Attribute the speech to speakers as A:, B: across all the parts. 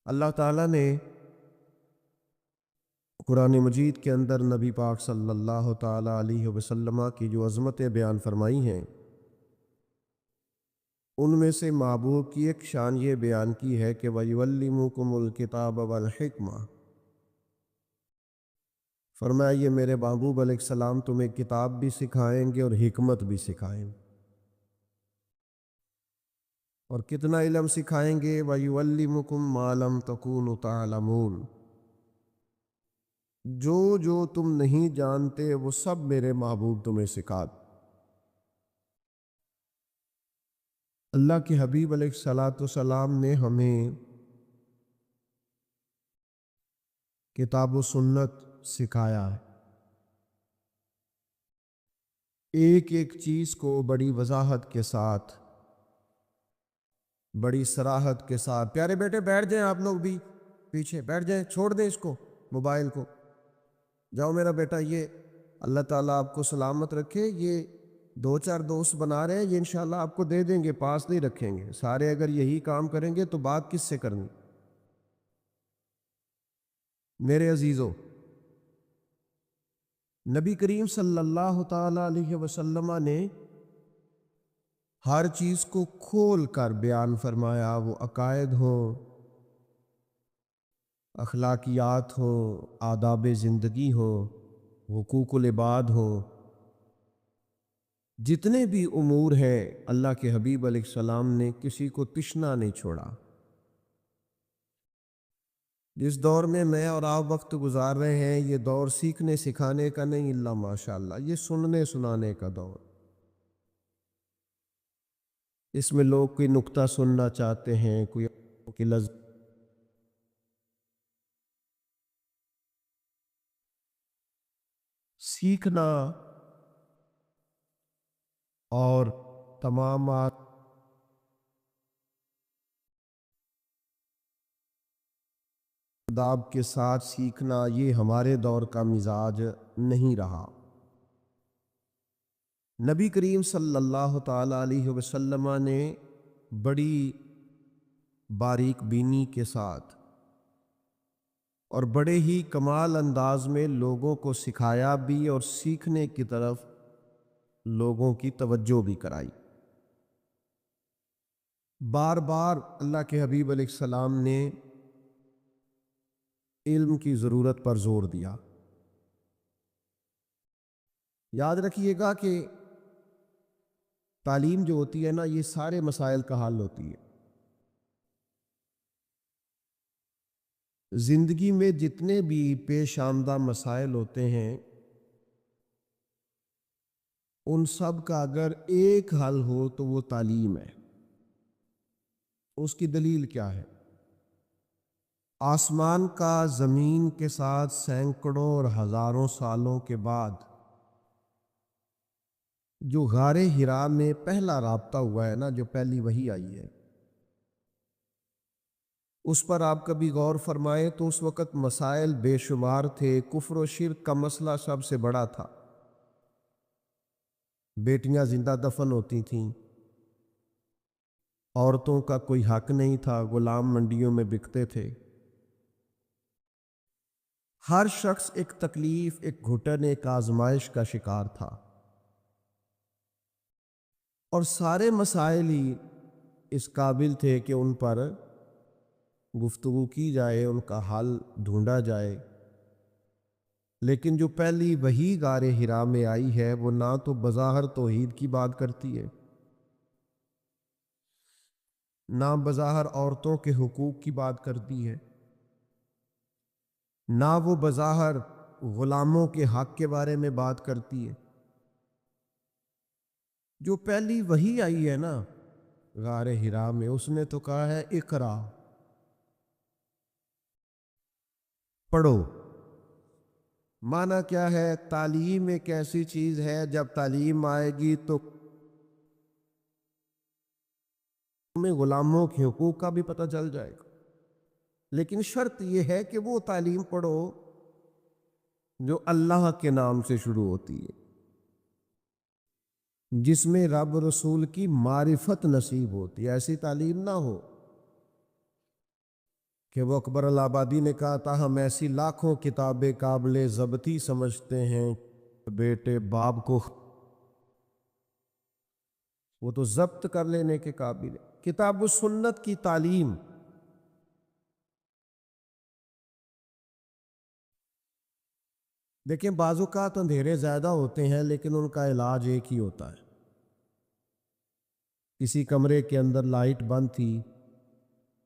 A: اللہ تعالیٰ نے قرآن مجید کے اندر نبی پاک صلی اللہ تعالیٰ علیہ وسلم کی جو عظمتیں بیان فرمائی ہیں، ان میں سے محبوب کی ایک شان یہ بیان کی ہے کہ وَيُعَلِّمُكُمُ الْكِتَابَ وَالْحِکْمَةَ، فرمایا یہ میرے محبوب علیہ السلام تمہیں کتاب بھی سکھائیں گے اور حکمت بھی سکھائیں گے۔ اور کتنا علم سکھائیں گے؟ وَيُعَلِّمُكُم مَّا لَمْ تَكُونُوا تَعْلَمُونَ، جو تم نہیں جانتے وہ سب میرے محبوب تمہیں سکھا دیں۔ اللہ کے حبیب علیہ الصلاۃ والسلام نے ہمیں کتاب و سنت سکھایا ہے، ایک ایک چیز کو بڑی وضاحت کے ساتھ، بڑی صراحت کے ساتھ۔ پیارے بیٹے بیٹھ جائیں، آپ لوگ بھی پیچھے بیٹھ جائیں، چھوڑ دیں اس کو، موبائل کو۔ جاؤ میرا بیٹا، یہ اللہ تعالیٰ آپ کو سلامت رکھے۔ یہ دو چار دوست بنا رہے ہیں، یہ انشاءاللہ آپ کو دے دیں گے، پاس نہیں رکھیں گے۔ سارے اگر یہی کام کریں گے تو بات کس سے کرنی؟ میرے عزیزو، نبی کریم صلی اللہ تعالیٰ علیہ وسلم نے ہر چیز کو کھول کر بیان فرمایا، وہ عقائد ہوں، اخلاقیات ہوں، آداب زندگی ہوں، حقوق العباد ہوں، جتنے بھی امور ہیں اللہ کے حبیب علیہ السلام نے کسی کو تشنا نہیں چھوڑا۔ جس دور میں اور آپ وقت گزار رہے ہیں، یہ دور سیکھنے سکھانے کا نہیں، اللہ ماشاءاللہ، یہ سننے سنانے کا دور۔ اس میں لوگ کوئی نکتہ سننا چاہتے ہیں، کوئی لذت سیکھنا اور تمام آداب کے ساتھ سیکھنا، یہ ہمارے دور کا مزاج نہیں رہا۔ نبی کریم صلی اللہ تعالیٰ علیہ وسلم نے بڑی باریک بینی کے ساتھ اور بڑے ہی کمال انداز میں لوگوں کو سکھایا بھی اور سیکھنے کی طرف لوگوں کی توجہ بھی کرائی۔ بار بار اللہ کے حبیب علیہ السلام نے علم کی ضرورت پر زور دیا۔ یاد رکھیے گا کہ تعلیم جو ہوتی ہے نا، یہ سارے مسائل کا حل ہوتی ہے۔ زندگی میں جتنے بھی پیش آمدہ مسائل ہوتے ہیں، ان سب کا اگر ایک حل ہو تو وہ تعلیم ہے۔ اس کی دلیل کیا ہے؟ آسمان کا زمین کے ساتھ سینکڑوں اور ہزاروں سالوں کے بعد جو غار حرا میں پہلا رابطہ ہوا ہے نا، جو پہلی وحی آئی ہے، اس پر آپ کبھی غور فرمائیں تو اس وقت مسائل بے شمار تھے۔ کفر و شرک کا مسئلہ سب سے بڑا تھا، بیٹیاں زندہ دفن ہوتی تھیں، عورتوں کا کوئی حق نہیں تھا، غلام منڈیوں میں بکتے تھے، ہر شخص ایک تکلیف، ایک گھٹن، ایک آزمائش کا شکار تھا، اور سارے مسائل ہی اس قابل تھے کہ ان پر گفتگو کی جائے، ان کا حل ڈھونڈا جائے۔ لیکن جو پہلی وحی غار حرا میں آئی ہے، وہ نہ تو بظاہر توحید کی بات کرتی ہے، نہ بظاہر عورتوں کے حقوق کی بات کرتی ہے، نہ وہ بظاہر غلاموں کے حق کے بارے میں بات کرتی ہے۔ جو پہلی وحی آئی ہے نا غار حرا میں، اس نے تو کہا ہے اقرا، پڑھو۔ معنی کیا ہے؟ تعلیم ایک ایسی چیز ہے، جب تعلیم آئے گی تو تمہیں غلاموں کے حقوق کا بھی پتہ چل جائے گا، لیکن شرط یہ ہے کہ وہ تعلیم پڑھو جو اللہ کے نام سے شروع ہوتی ہے، جس میں رب رسول کی معرفت نصیب ہوتی ہے۔ ایسی تعلیم نہ ہو کہ وہ اکبر الآبادی نے کہا تھا ہم ایسی لاکھوں کتابیں قابل ضبطی سمجھتے ہیں بیٹے باپ کو وہ تو ضبط کر لینے کے قابل ہے۔ کتاب و سنت کی تعلیم، دیکھیں بعض اوقات اندھیرے زیادہ ہوتے ہیں لیکن ان کا علاج ایک ہی ہوتا ہے۔ کسی کمرے کے اندر لائٹ بند تھی،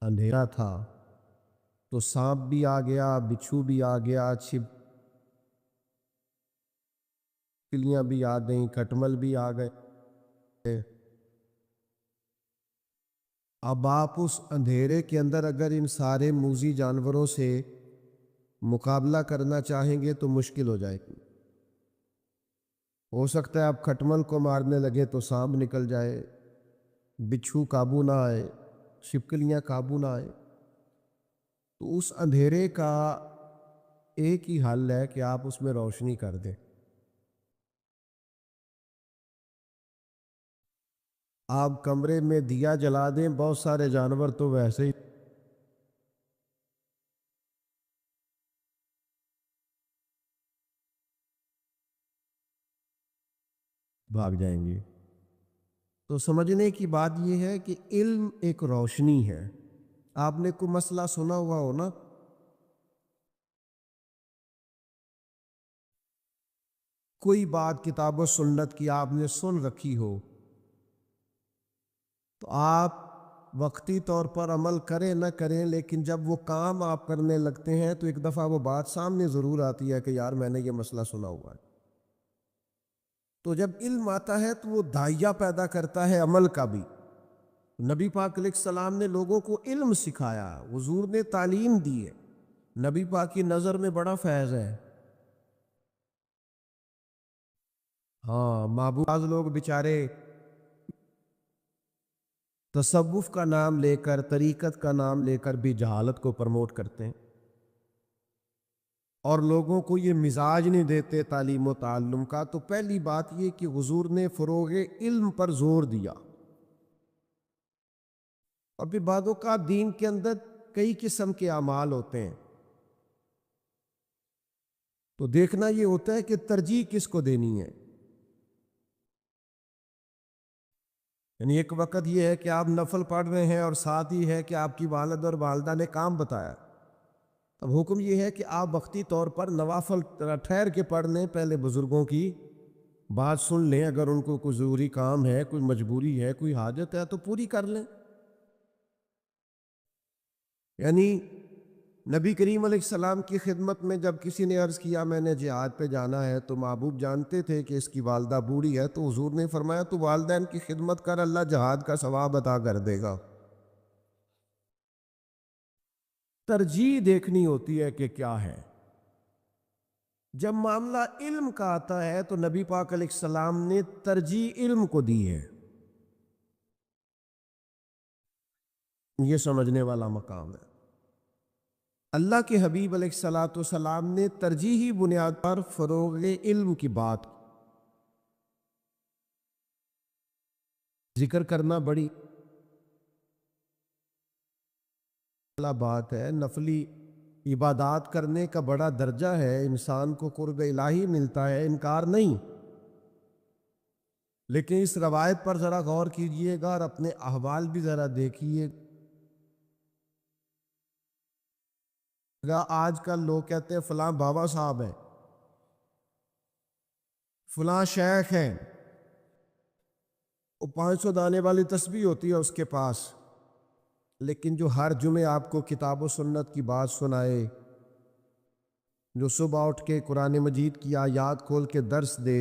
A: اندھیرا تھا، تو سانپ بھی آ گیا، بچھو بھی آ گیا، چھپکلیاں بھی آ گئیں، کھٹمل بھی آ گئے۔ اب آپ اس اندھیرے کے اندر اگر ان سارے موذی جانوروں سے مقابلہ کرنا چاہیں گے تو مشکل ہو جائے گی۔ ہو سکتا ہے آپ کھٹمل کو مارنے لگے تو سانپ نکل جائے، بچھو قابو نہ آئے، چھپکلیاں قابو نہ آئے۔ تو اس اندھیرے کا ایک ہی حل ہے کہ آپ اس میں روشنی کر دیں۔ آپ کمرے میں دیا جلا دیں، بہت سارے جانور تو ویسے ہی بھاگ جائیں گے۔ تو سمجھنے کی بات یہ ہے کہ علم ایک روشنی ہے۔ آپ نے کوئی مسئلہ سنا ہوا ہو نا، کوئی بات کتاب و سنت کی آپ نے سن رکھی ہو، تو آپ وقتی طور پر عمل کریں نہ کریں، لیکن جب وہ کام آپ کرنے لگتے ہیں تو ایک دفعہ وہ بات سامنے ضرور آتی ہے کہ یار میں نے یہ مسئلہ سنا ہوا ہے۔ تو جب علم آتا ہے تو وہ داعیہ پیدا کرتا ہے عمل کا بھی۔ نبی پاک علیہ السلام نے لوگوں کو علم سکھایا، حضور نے تعلیم دی ہے، نبی پاک کی نظر میں بڑا فیض ہے۔ ہاں بعض لوگ بیچارے تصوف کا نام لے کر، طریقت کا نام لے کر بھی جہالت کو پروموٹ کرتے ہیں، اور لوگوں کو یہ مزاج نہیں دیتے تعلیم و تعلم کا۔ تو پہلی بات یہ کہ حضور نے فروغ علم پر زور دیا۔ اور پھر بعض اوقات دین کے اندر کئی قسم کے اعمال ہوتے ہیں، تو دیکھنا یہ ہوتا ہے کہ ترجیح کس کو دینی ہے۔ یعنی ایک وقت یہ ہے کہ آپ نفل پڑھ رہے ہیں اور ساتھ ہی ہے کہ آپ کی والد اور والدہ نے کام بتایا، اب حکم یہ ہے کہ آپ وقتی طور پر نوافل ٹھہر کے پڑھ لیں، پہلے بزرگوں کی بات سن لیں، اگر ان کو کوئی ضروری کام ہے، کوئی مجبوری ہے، کوئی حاجت ہے تو پوری کر لیں۔ یعنی نبی کریم علیہ السلام کی خدمت میں جب کسی نے عرض کیا میں نے جہاد پہ جانا ہے، تو محبوب جانتے تھے کہ اس کی والدہ بوڑھی ہے، تو حضور نے فرمایا تو والدین کی خدمت کر، اللہ جہاد کا ثواب عطا کر دے گا۔ ترجیح دیکھنی ہوتی ہے کہ کیا ہے۔ جب معاملہ علم کا آتا ہے تو نبی پاک علیہ السلام نے ترجیح علم کو دی ہے، یہ سمجھنے والا مقام ہے۔ اللہ کے حبیب علیہ الصلاۃ والسلام نے ترجیحی بنیاد پر فروغ علم کی بات ذکر کرنا بڑی بات ہے۔ نفلی عبادات کرنے کا بڑا درجہ ہے، انسان کو قرب الہی ملتا ہے، انکار نہیں، لیکن اس روایت پر ذرا غور کیجئے گا اور اپنے احوال بھی ذرا دیکھیے گا۔ آج کل لوگ کہتے ہیں فلاں بابا صاحب ہیں، فلاں شیخ ہیں، وہ 500 دانے والی تسبیح ہوتی ہے اس کے پاس، لیکن جو ہر جمعے آپ کو کتاب و سنت کی بات سنائے، جو صبح اٹھ کے قرآن مجید کی آیات کھول کے درس دے،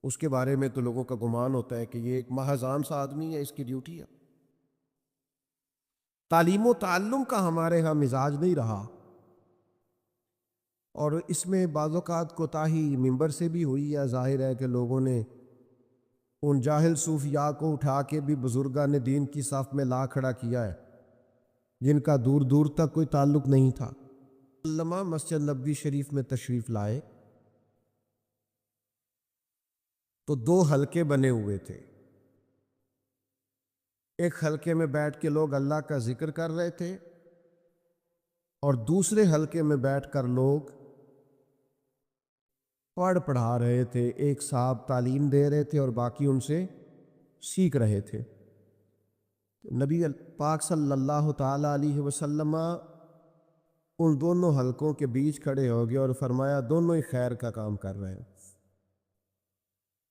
A: اس کے بارے میں تو لوگوں کا گمان ہوتا ہے کہ یہ ایک محض عام سا آدمی ہے، اس کی ڈیوٹی ہے۔ تعلیم و تعلم کا ہمارے ہاں مزاج نہیں رہا، اور اس میں بعض اوقات کوتاہی ممبر سے بھی ہوئی ہے۔ ظاہر ہے کہ لوگوں نے ان جاہل صوفیاء کو اٹھا کے بھی بزرگان دین کی صف میں لا کھڑا کیا ہے، جن کا دور دور تک کوئی تعلق نہیں تھا۔ علامہ مسجد نبوی شریف میں تشریف لائے تو 2 حلقے بنے ہوئے تھے، ایک حلقے میں بیٹھ کے لوگ اللہ کا ذکر کر رہے تھے، اور دوسرے حلقے میں بیٹھ کر لوگ پڑھا رہے تھے، ایک صاحب تعلیم دے رہے تھے اور باقی ان سے سیکھ رہے تھے۔ نبی پاک صلی اللہ تعالیٰ علیہ وسلم ان دونوں حلقوں کے بیچ کھڑے ہو گئے اور فرمایا دونوں ہی خیر کا کام کر رہے ہیں،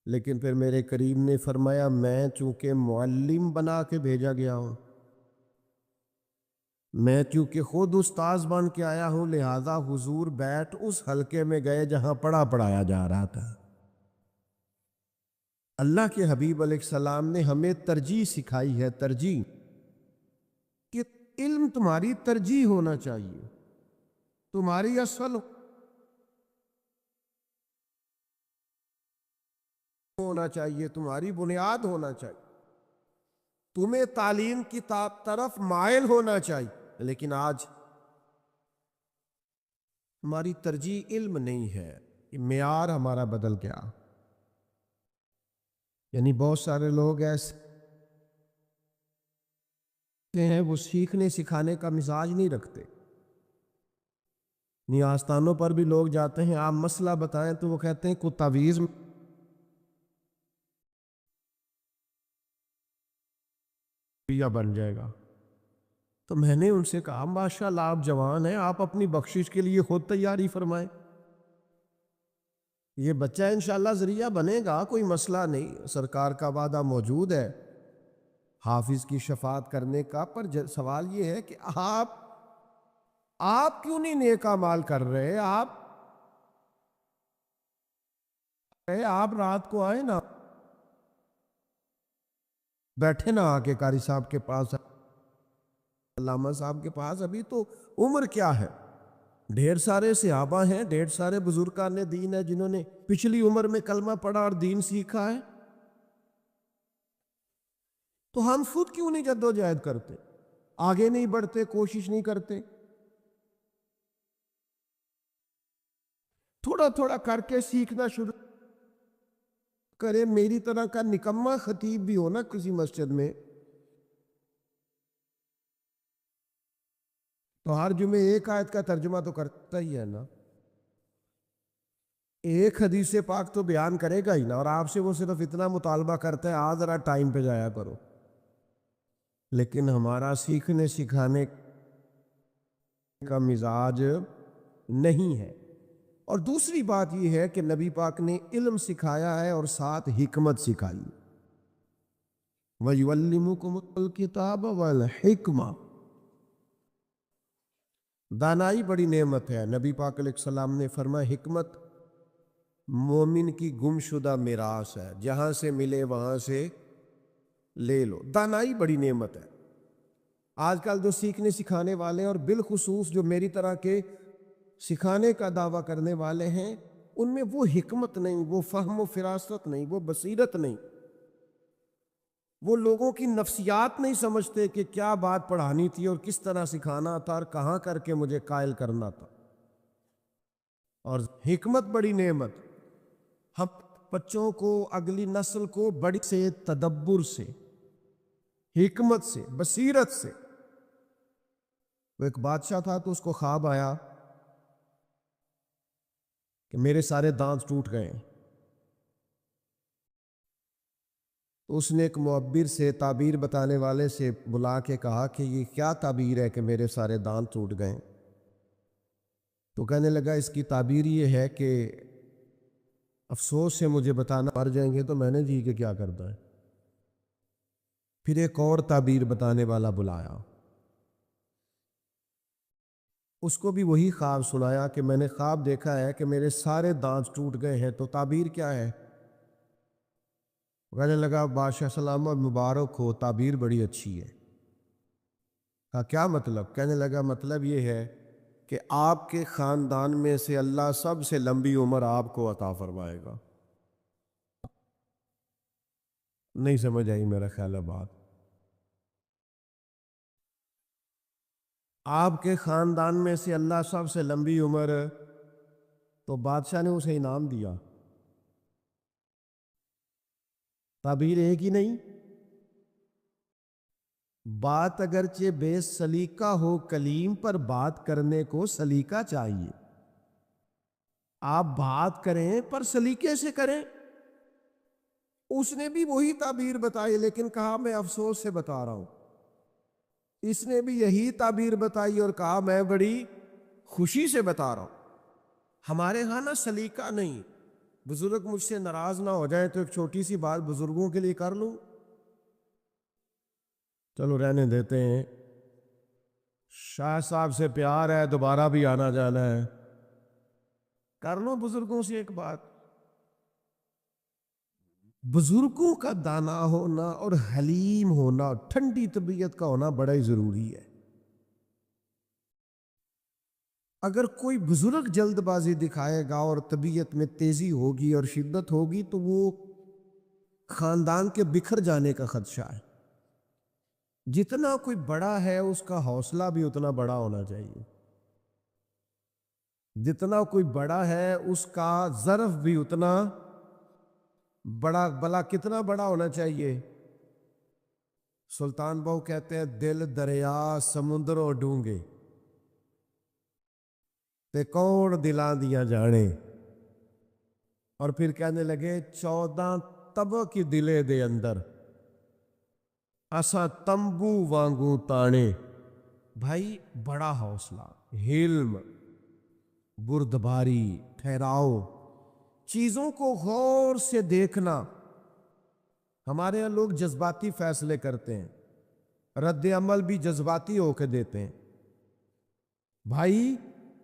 A: لیکن پھر میرے کریم نے فرمایا میں چونکہ معلم بنا کے بھیجا گیا ہوں، میں چونکہ خود استاذ بن کے آیا ہوں، لہذا حضور بیٹھ اس حلقے میں گئے جہاں پڑھایا جا رہا تھا۔ اللہ کے حبیب علیہ السلام نے ہمیں ترجیح سکھائی ہے، ترجیح، کہ علم تمہاری ترجیح ہونا چاہیے، تمہاری اصل ہونا چاہیے، تمہاری بنیاد ہونا چاہیے، تمہیں تعلیم کی طرف مائل ہونا چاہیے۔ لیکن آج ہماری ترجیح علم نہیں ہے، معیار ہمارا بدل گیا۔ یعنی بہت سارے لوگ ایسے ہیں وہ سیکھنے سکھانے کا مزاج نہیں رکھتے، آستانوں پر بھی لوگ جاتے ہیں، آپ مسئلہ بتائیں تو وہ کہتے ہیں کوئی تعویذ بن جائے گا۔ تو میں نے ان سے کہا ماشاءاللہ آپ جوان ہیں، آپ اپنی بخشش کے لیے خود تیاری فرمائیں، یہ بچہ انشاءاللہ ذریعہ بنے گا، کوئی مسئلہ نہیں، سرکار کا وعدہ موجود ہے حافظ کی شفاعت کرنے کا۔ پر سوال یہ ہے کہ آپ کیوں نہیں نیک اعمال کر رہے؟ آپ رات کو آئے نا، بیٹھے نا آ کے قاری صاحب کے پاس، علامہ صاحب کے پاس، ابھی تو عمر کیا ہے، ڈھیر سارے صحابہ ہیں، ڈھیر سارے بزرگان دین ہیں جنہوں نے پچھلی عمر میں کلمہ پڑھا اور دین سیکھا ہے، تو ہم خود کیوں نہیں جدوجہد کرتے، آگے نہیں بڑھتے، کوشش نہیں کرتے؟ تھوڑا تھوڑا کر کے سیکھنا شروع کرے۔ میری طرح کا نکمہ خطیب بھی ہو نا کسی مسجد میں تو ہر جمعے ایک آیت کا ترجمہ تو کرتا ہی ہے نا، ایک حدیث پاک تو بیان کرے گا ہی نا، اور آپ سے وہ صرف اتنا مطالبہ کرتا ہے آج ذرا ٹائم پہ جایا کرو۔ لیکن ہمارا سیکھنے سکھانے کا مزاج نہیں ہے۔ اور دوسری بات یہ ہے کہ نبی پاک نے علم سکھایا ہے اور ساتھ حکمت سکھائی، وَيُعَلِّمُكُمُ الْكِتَابَ وَالْحِکْمَةَ۔ دانائی بڑی نعمت ہے، نبی پاک علیہ السلام نے فرمایا حکمت مومن کی گم شدہ میراث ہے، جہاں سے ملے وہاں سے لے لو، دانائی بڑی نعمت ہے۔ آج کل جو سیکھنے سکھانے والے اور بالخصوص جو میری طرح کے سکھانے کا دعویٰ کرنے والے ہیں، ان میں وہ حکمت نہیں، وہ فہم و فراست نہیں، وہ بصیرت نہیں، وہ لوگوں کی نفسیات نہیں سمجھتے کہ کیا بات پڑھانی تھی اور کس طرح سکھانا تھا اور کہاں کر کے مجھے قائل کرنا تھا۔ اور حکمت بڑی نعمت، ہم بچوں کو، اگلی نسل کو بڑی سے تدبر سے، حکمت سے، بصیرت سے۔ وہ ایک بادشاہ تھا تو اس کو خواب آیا کہ میرے سارے دانت ٹوٹ گئے ہیں، تو اس نے ایک معبر سے، تعبیر بتانے والے سے بلا کے کہا کہ یہ کیا تعبیر ہے کہ میرے سارے دانت ٹوٹ گئے؟ تو کہنے لگا اس کی تعبیر یہ ہے کہ افسوس سے مجھے بتانا مر جائیں گے تو میں نے جی کے کیا کرتا ہے۔ پھر ایک اور تعبیر بتانے والا بلایا، اس کو بھی وہی خواب سنایا کہ میں نے خواب دیکھا ہے کہ میرے سارے دانت ٹوٹ گئے ہیں، تو تعبیر کیا ہے؟ کہنے لگا بادشاہ سلامت مبارک ہو، تعبیر بڑی اچھی ہے۔ کہا کیا مطلب؟ کہنے لگا مطلب یہ ہے کہ آپ کے خاندان میں سے اللہ سب سے لمبی عمر آپ کو عطا فرمائے گا۔ نہیں سمجھ آئی میرا خیال ہے بات؟ آپ کے خاندان میں سے اللہ سب سے لمبی عمر، تو بادشاہ نے اسے انعام دیا۔ تعبیر ایک ہی نہیں، بات اگرچہ بے سلیقہ ہو کلیم، پر بات کرنے کو سلیقہ چاہیے۔ آپ بات کریں پر سلیقے سے کریں۔ اس نے بھی وہی تعبیر بتائی، لیکن کہا میں افسوس سے بتا رہا ہوں۔ اس نے بھی یہی تعبیر بتائی اور کہا میں بڑی خوشی سے بتا رہا ہوں۔ ہمارے ہاں نا سلیقہ نہیں۔ بزرگ مجھ سے ناراض نہ ہو جائیں تو ایک چھوٹی سی بات بزرگوں کے لیے کر لوں، چلو رہنے دیتے ہیں۔ شاہ صاحب سے پیار ہے، دوبارہ بھی آنا جانا ہے، کر لو بزرگوں سے ایک بات۔ بزرگوں کا دانا ہونا اور حلیم ہونا، ٹھنڈی طبیعت کا ہونا بڑا ہی ضروری ہے۔ اگر کوئی بزرگ جلد بازی دکھائے گا اور طبیعت میں تیزی ہوگی اور شدت ہوگی تو وہ خاندان کے بکھر جانے کا خدشہ ہے۔ جتنا کوئی بڑا ہے اس کا حوصلہ بھی اتنا بڑا ہونا چاہیے، جتنا کوئی بڑا ہے اس کا ظرف بھی اتنا بڑا، بلا کتنا بڑا ہونا چاہیے۔ سلطان بہو کہتے ہیں دل دریا سمندروں ڈونگے تے کون دلاں دیاں جانے، اور پھر کہنے لگے 14 تبہ کی دلے دے اندر اسا تمبو وانگو تانے۔ بھائی بڑا حوصلہ، حلم، بردباری، ٹھہراؤ، چیزوں کو غور سے دیکھنا۔ ہمارے یہاں لوگ جذباتی فیصلے کرتے ہیں، رد عمل بھی جذباتی ہو کے دیتے ہیں۔ بھائی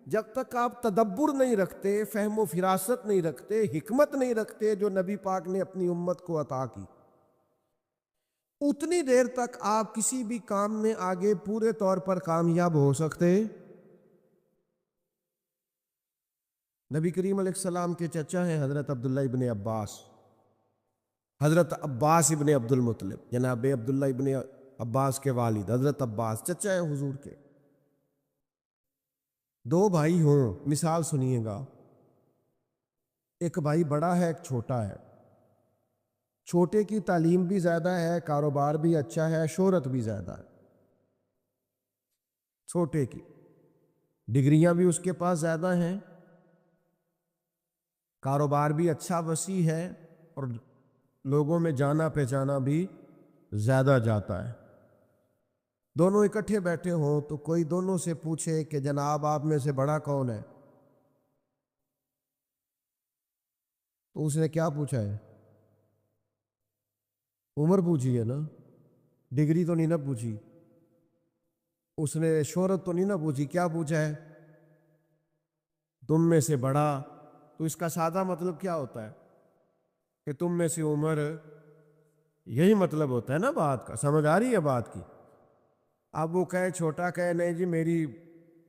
A: جب تک آپ تدبر نہیں رکھتے، فہم و فراست نہیں رکھتے، حکمت نہیں رکھتے جو نبی پاک نے اپنی امت کو عطا کی، اتنی دیر تک آپ کسی بھی کام میں آگے پورے طور پر کامیاب ہو سکتے۔ نبی کریم علیہ السلام کے چچا ہیں حضرت عبداللہ ابن عباس، حضرت عباس ابن عبد المطلب، جناب عبداللہ ابن عباس کے والد حضرت عباس چچا ہیں حضور کے۔ دو بھائی ہوں، مثال سنیے گا، ایک بھائی بڑا ہے ایک چھوٹا ہے۔ چھوٹے کی تعلیم بھی زیادہ ہے، کاروبار بھی اچھا ہے، شہرت بھی زیادہ ہے۔ چھوٹے کی ڈگریاں بھی اس کے پاس زیادہ ہیں، کاروبار بھی اچھا وسیع ہے، اور لوگوں میں جانا پہچانا بھی زیادہ جاتا ہے۔ دونوں اکٹھے بیٹھے ہوں تو کوئی دونوں سے پوچھے کہ جناب آپ میں سے بڑا کون ہے، تو اس نے کیا پوچھا ہے؟ عمر پوچھی ہے نا، ڈگری تو نہیں نہ پوچھی، اس نے شہرت تو نہیں نہ پوچھی، کیا پوچھا ہے؟ تم میں سے بڑا۔ تو اس کا سادہ مطلب کیا ہوتا ہے کہ تم میں سے عمر، یہی مطلب ہوتا ہے نا بات کا، سمجھ آ رہی ہے بات کی؟ اب وہ کہے چھوٹا کہے نہیں جی میری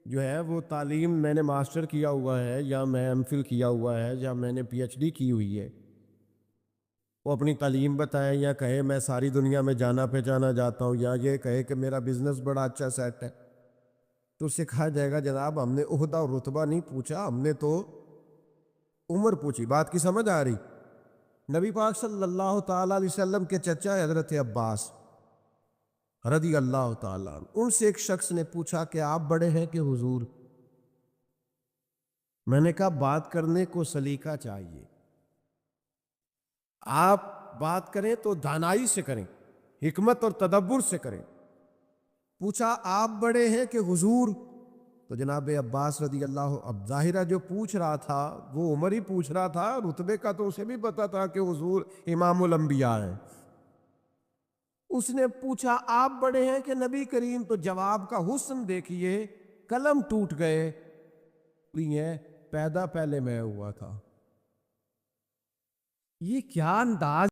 A: جو ہے وہ تعلیم میں نے ماسٹر کیا ہوا ہے، یا میں ایم فل کیا ہوا ہے، یا میں نے پی ایچ ڈی کی ہوئی ہے، وہ اپنی تعلیم بتائے، یا کہے میں ساری دنیا میں جانا پہچانا جاتا ہوں، یا یہ کہے کہ میرا بزنس بڑا اچھا سیٹ ہے، تو اس سے کہا جائے گا جناب ہم نے عہدہ اور رتبہ نہیں پوچھا، ہم نے تو عمر پوچھی۔ بات کی سمجھ آ رہی؟ نبی پاک صلی اللہ تعالیٰ علیہ وسلم کے چچا حضرت عباس رضی اللہ تعالیٰ عنہ، ان سے ایک شخص نے پوچھا کہ آپ بڑے ہیں کہ حضور؟ میں نے کہا بات کرنے کو سلیقہ چاہیے، آپ بات کریں تو دانائی سے کریں، حکمت اور تدبر سے کریں۔ پوچھا آپ بڑے ہیں کہ حضور؟ تو جناب عباس رضی اللہ، اب ظاہرہ جو پوچھ رہا تھا وہ عمر ہی پوچھ رہا تھا، رتبے کا تو اسے بھی پتا تھا کہ حضور امام الانبیاء ہیں۔ اس نے پوچھا آپ بڑے ہیں کہ نبی کریم؟ تو جواب کا حسن دیکھیے، قلم ٹوٹ گئے، پیدا پہلے میں ہوا تھا۔ یہ کیا انداز